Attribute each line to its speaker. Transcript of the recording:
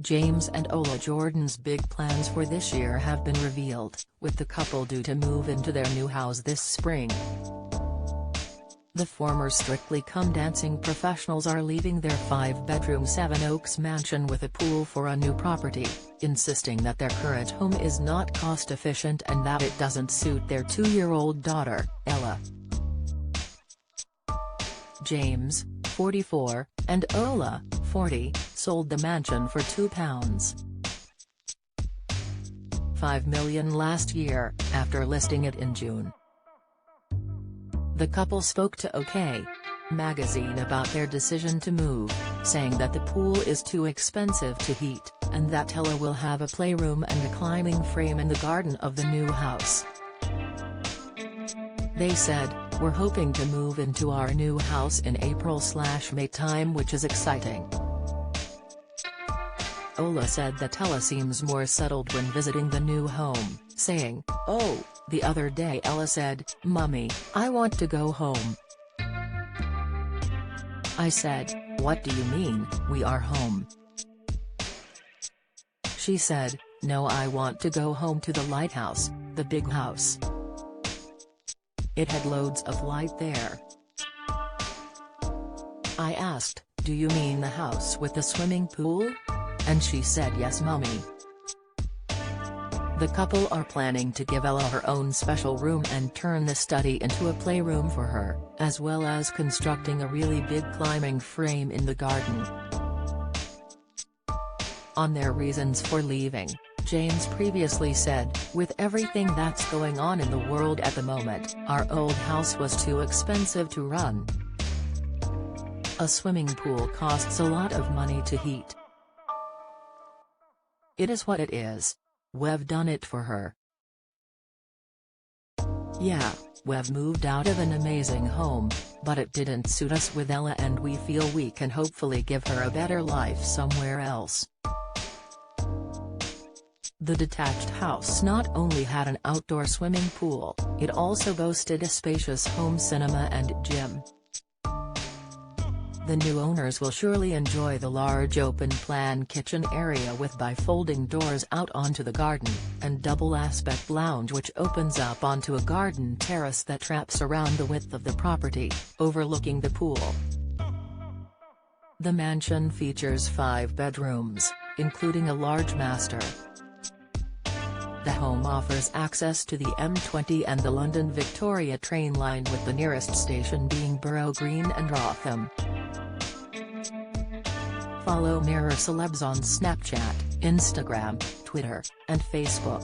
Speaker 1: James and Ola Jordan's big plans for this year have been revealed, with the couple due to move into their new house this spring. The former Strictly Come Dancing professionals are leaving their 5-bedroom Seven Oaks mansion with a pool for a new property, insisting that their current home is not cost-efficient and that it doesn't suit their 2-year-old daughter, Ella. James, 44, and Ola, 40, sold the mansion for £2.5 million last year, after listing it in June. The couple spoke to OK! Magazine about their decision to move, saying that the pool is too expensive to heat, and that Ella will have a playroom and a climbing frame in the garden of the new house. They said, "We're hoping to move into our new house in April/May time, which is exciting." Ola said that Ella seems more settled when visiting the new home, saying, "Oh, the other day Ella said, 'Mummy, I want to go home.' I said, 'What do you mean, we are home?' She said, 'No, I want to go home to the lighthouse, the big house. It had loads of light there.' I asked, 'Do you mean the house with the swimming pool?' And she said, 'Yes, Mummy.'" The couple are planning to give Ella her own special room and turn the study into a playroom for her, as well as constructing a really big climbing frame in the garden. On their reasons for leaving, James previously said, "With everything that's going on in the world at the moment, our old house was too expensive to run. A swimming pool costs a lot of money to heat. It is what it is. We've done it for her. Yeah, we've moved out of an amazing home, but it didn't suit us with Ella and we feel we can hopefully give her a better life somewhere else." The detached house not only had an outdoor swimming pool, it also boasted a spacious home cinema and gym. The new owners will surely enjoy the large open-plan kitchen area with bifolding doors out onto the garden, and double-aspect lounge which opens up onto a garden terrace that wraps around the width of the property, overlooking the pool. The mansion features 5 bedrooms, including a large master. The home offers access to the M20 and the London Victoria train line, with the nearest station being Borough Green and Wrotham. Follow Mirror Celebs on Snapchat, Instagram, Twitter, and Facebook.